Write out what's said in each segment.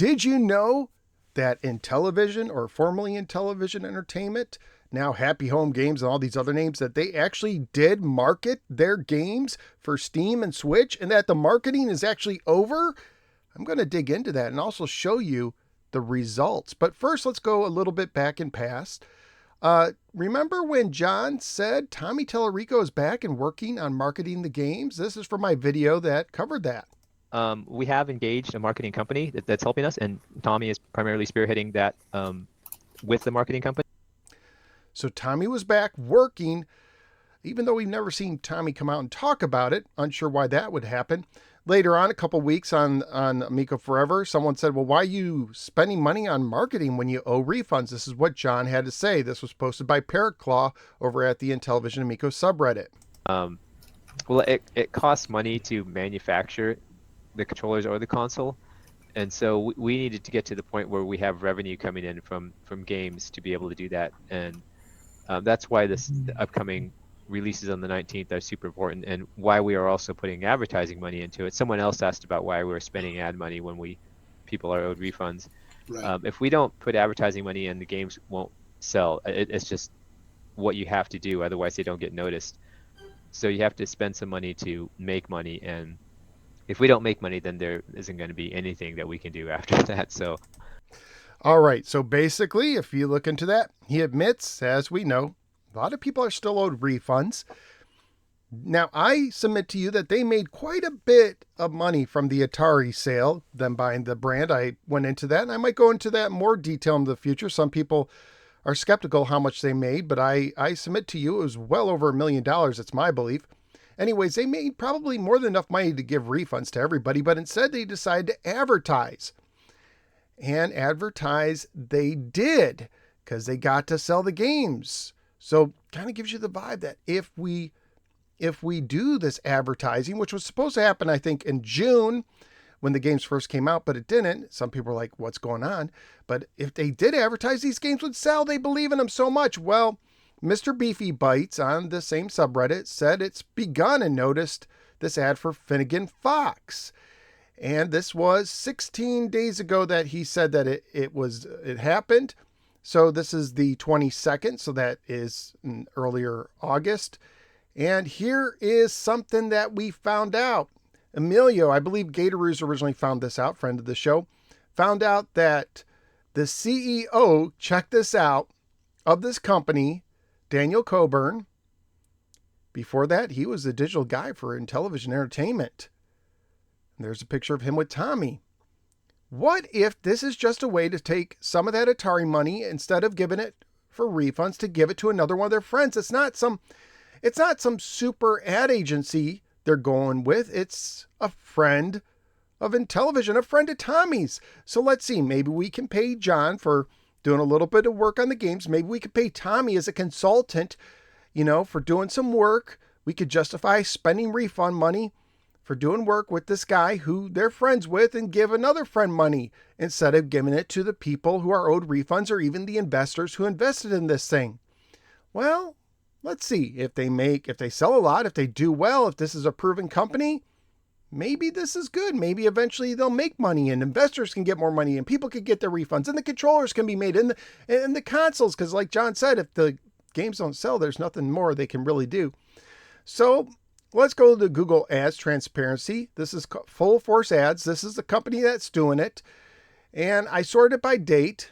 Did you know that Intellivision, or formerly Intellivision Entertainment, now Happy Home Games and all these other names, that they actually did market their games for Steam and Switch, and that the marketing is actually over? I'm going to dig into that and also show you the results. But first, let's go a little bit back in past. Remember when John said Tommy Tallarico is back and working on marketing the games? This is from my video that covered that. We have engaged a marketing company that's helping us, and Tommy is primarily spearheading that with the marketing company. So Tommy was back working, even though we've never seen Tommy come out and talk about it. Unsure why that would happen. Later on, a couple weeks on Amico Forever, someone said, well, why are you spending money on marketing when you owe refunds? This is what John had to say. This was posted by Parrot Claw over at the Intellivision Amico subreddit. Well, it costs money to manufacture the controllers or the console, and so we needed to get to the point where we have revenue coming in from games to be able to do that, and that's why the upcoming releases on the 19th are super important, and why we are also putting advertising money into it. Someone else asked about why we're spending ad money when people are owed refunds. Right. If we don't put advertising money in, the games won't sell. It's just what you have to do, otherwise they don't get noticed. So you have to spend some money to make money, and if we don't make money, then there isn't going to be anything that we can do after that. So, all right. So basically, if you look into that, he admits, as we know, a lot of people are still owed refunds. Now, I submit to you that they made quite a bit of money from the Atari sale, them buying the brand. I went into that, and I might go into that in more detail in the future. Some people are skeptical how much they made, but I submit to you it was well over $1 million. It's my belief. Anyways, they made probably more than enough money to give refunds to everybody, but instead they decided to advertise. And advertise they did, because they got to sell the games. So kind of gives you the vibe that if we do this advertising, which was supposed to happen, I think, in June when the games first came out, but it didn't. Some people are like, what's going on? But if they did advertise, these games would sell. They believe in them so much. Well, Mr. Beefy Bites on the same subreddit said it's begun and noticed this ad for Finnegan Fox. And this was 16 days ago that he said that it happened. So this is the 22nd. So that is in earlier August. And here is something that we found out. Emilio, I believe Gatorews originally found this out, friend of the show, found out that the CEO, check this out, of this company, Daniel Coburn, before that, he was the digital guy for Intellivision Entertainment. And there's a picture of him with Tommy. What if this is just a way to take some of that Atari money, instead of giving it for refunds, to give it to another one of their friends? It's not some super ad agency they're going with. It's a friend of Intellivision, a friend of Tommy's. So let's see, maybe we can pay John for doing a little bit of work on the games. Maybe we could pay Tommy as a consultant, for doing some work. We could justify spending refund money for doing work with this guy who they're friends with, and give another friend money instead of giving it to the people who are owed refunds, or even the investors who invested in this thing. Well, let's see if they sell a lot, if they do well, if this is a proven company. Maybe this is good. Maybe eventually they'll make money, and investors can get more money, and people can get their refunds, and the controllers can be made in the consoles. Because like John said, if the games don't sell, there's nothing more they can really do. So let's go to Google Ads Transparency. This is Full Force Ads. This is the company that's doing it. And I sorted it by date.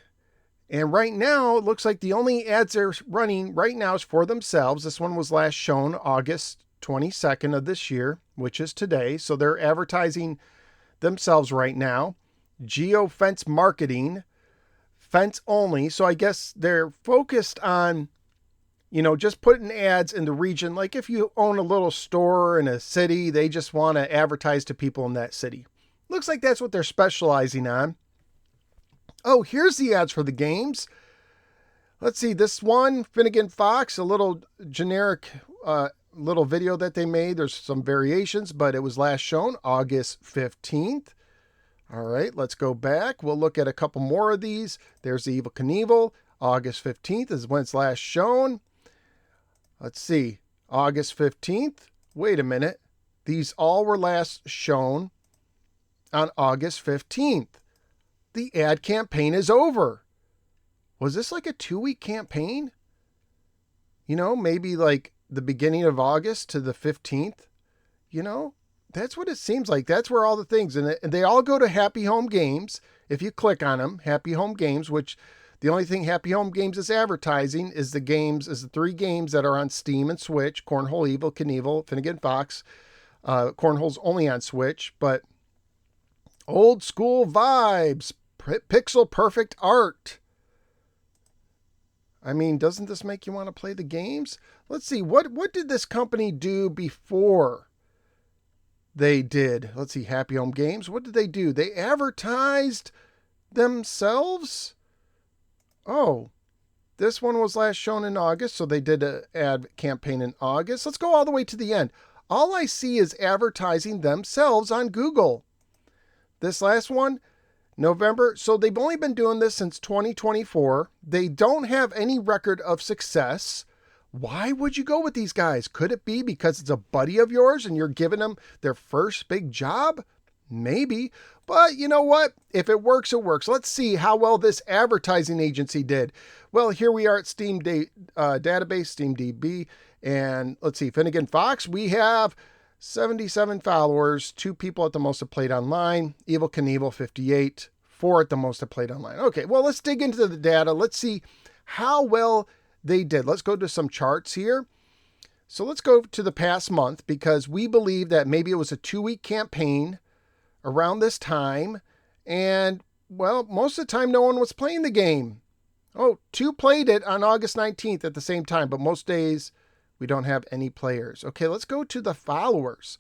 And right now, it looks like the only ads they're running right now is for themselves. This one was last shown August 22nd of this year, which is today. So they're advertising themselves right now. Geofence marketing, fence only. So I guess they're focused on, just putting ads in the region. Like if you own a little store in a city, they just want to advertise to people in that city. Looks like that's what they're specializing on. Oh, here's the ads for the games. Let's see, this one, Finnegan Fox, a little generic little video that they made. There's some variations, but it was last shown August 15th. All right, let's go back. We'll look at a couple more of these. There's the Evel Knievel. August 15th is when it's last shown. Let's see, August 15th. Wait a minute. These all were last shown on August 15th. the ad campaign is over. Was this like a 2-week campaign? Maybe like the beginning of August to the 15th. That's what it seems like. That's where all the things, and they all go to Happy Home Games. If you click on them, Happy Home Games, which the only thing Happy Home Games is advertising is the 3 games that are on Steam and Switch: Cornhole, Evil Knievel, Finnegan Fox. Cornhole's only on Switch, but old school vibes, pixel perfect art. I mean, doesn't this make you want to play the games? Let's see, what did this company do before they did? Let's see, Happy Home Games. What did they do? They advertised themselves? Oh, this one was last shown in August, so they did an ad campaign in August. Let's go all the way to the end. All I see is advertising themselves on Google. This last one, November. So they've only been doing this since 2024. They don't have any record of success. Why would you go with these guys? Could it be because it's a buddy of yours and you're giving them their first big job? Maybe. But you know what? If it works, it works. Let's see how well this advertising agency did. Well, here we are at Steam database, SteamDB. And let's see, Finnegan Fox, we have 77 followers, 2 people at the most have played online. Evil Knievel, 58, 4 at the most have played online. Okay, well, let's dig into the data. Let's see how well they did. Let's go to some charts here. So let's go to the past month because we believe that maybe it was a 2-week campaign around this time. And, well, most of the time no one was playing the game. Oh, 2 played it on August 19th at the same time, but most days we don't have any players. Okay, let's go to the followers.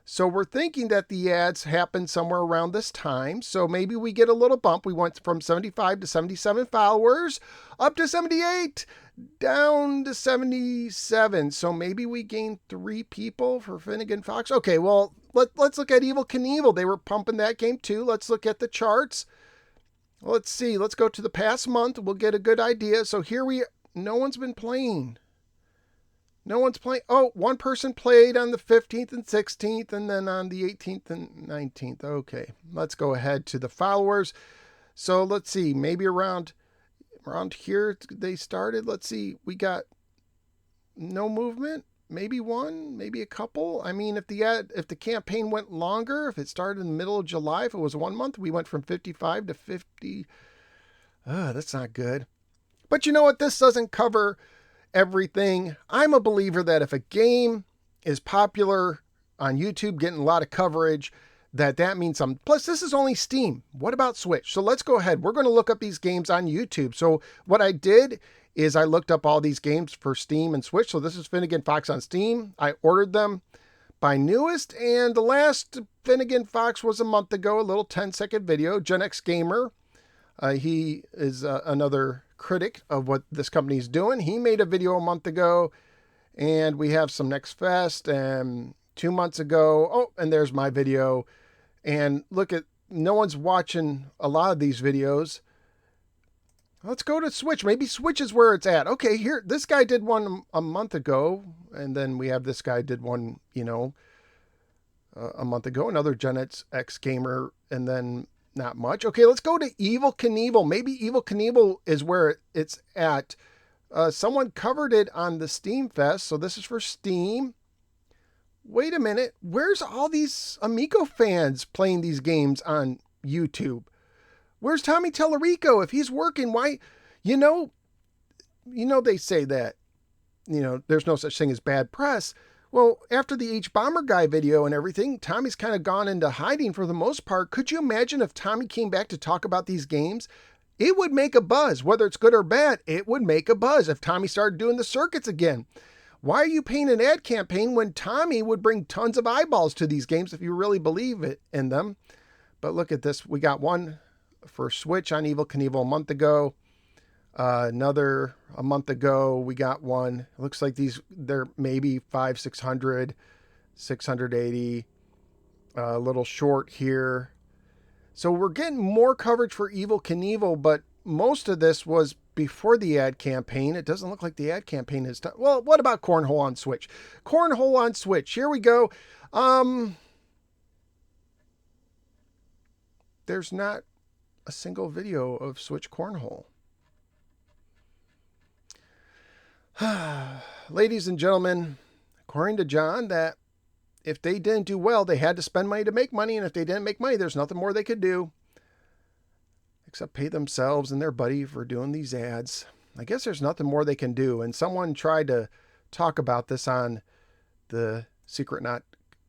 So we're thinking that the ads happened somewhere around this time. So maybe we get a little bump. We went from 75 to 77 followers, up to 78, down to 77. So maybe we gained 3 people for Finnegan Fox. Okay, well, let's look at Evil Knievel. They were pumping that game too. Let's look at the charts. Let's see. Let's go to the past month. We'll get a good idea. So here no one's been playing. No one's playing. Oh, one person played on the 15th and 16th, and then on the 18th and 19th. Okay, let's go ahead to the followers. So let's see, maybe around here they started. Let's see, we got no movement. Maybe one, maybe a couple. I mean, if the campaign went longer, if it started in the middle of July, if it was 1 month, we went from 55 to 50. That's not good. But you know what? This doesn't cover everything. I'm a believer that if a game is popular on YouTube, getting a lot of coverage, that means something. Plus, this is only Steam. What about Switch? So let's go ahead. We're going to look up these games on YouTube. So what I did is I looked up all these games for Steam and Switch. So this is Finnegan Fox on Steam. I ordered them by newest, and the last Finnegan Fox was a month ago, a little 10-second video. Gen X Gamer, he is another critic of what this company is doing. He made a video a month ago, and we have some Next Fest and 2 months ago. Oh, and there's my video. And look at, no one's watching a lot of these videos. Let's go to Switch. Maybe Switch is where it's at. Okay, here, this guy did one a month ago, and then we have this guy did one, a month ago, another Gen X Gamer, and then not much. Okay, let's go to Evil Knievel. Maybe Evil Knievel is where it's at. Someone covered it on the Steam Fest, so this is for Steam. Wait a minute. Where's all these Amico fans playing these games on YouTube? Where's Tommy Tellerico? If he's working, why? They say that, there's no such thing as bad press. Well, after the H-Bomber Guy video and everything, Tommy's kind of gone into hiding for the most part. Could you imagine if Tommy came back to talk about these games? It would make a buzz. Whether it's good or bad, it would make a buzz if Tommy started doing the circuits again. Why are you paying an ad campaign when Tommy would bring tons of eyeballs to these games if you really believe it in them? But look at this. We got one for Switch on Evil Knievel a month ago. Another a month ago, we got one. It looks like they're maybe 500, 600, 680, a little short here. So we're getting more coverage for Evil Knievel, but most of this was before the ad campaign. It doesn't look like the ad campaign is done. Well, what about Cornhole on Switch? Cornhole on Switch. Here we go. There's not a single video of Switch Cornhole. Ladies and gentlemen, according to John, that if they didn't do well, they had to spend money to make money, and if they didn't make money, there's nothing more they could do except pay themselves and their buddy for doing these ads. I guess there's nothing more they can do. And someone tried to talk about this on the Secret Not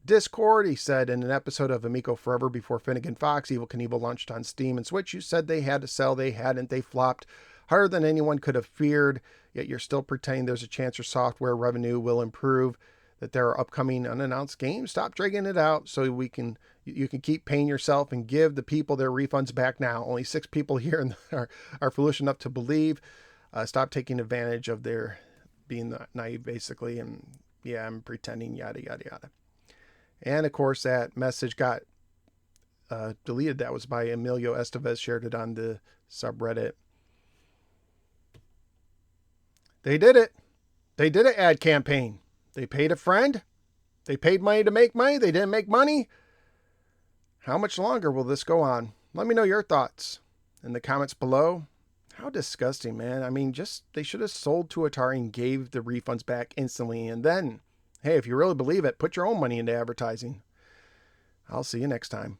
Discord. He said in an episode of Amico Forever before Finnegan Fox, Evil Knievel launched on Steam and Switch, you said they had to sell. They hadn't. They flopped harder than anyone could have feared, yet you're still pretending there's a chance your software revenue will improve, that there are upcoming unannounced games. Stop dragging it out so you can keep paying yourself and give the people their refunds back now. Only 6 people here are foolish enough to believe. Stop taking advantage of their being naive, basically. And yeah, I'm pretending, yada, yada, yada. And of course, that message got deleted. That was by Emilio Estevez, shared it on the subreddit. They did it. They did an ad campaign. They paid a friend. They paid money to make money. They didn't make money. How much longer will this go on? Let me know your thoughts in the comments below. How disgusting, man. I mean, they should have sold to Atari and gave the refunds back instantly. And then, hey, if you really believe it, put your own money into advertising. I'll see you next time.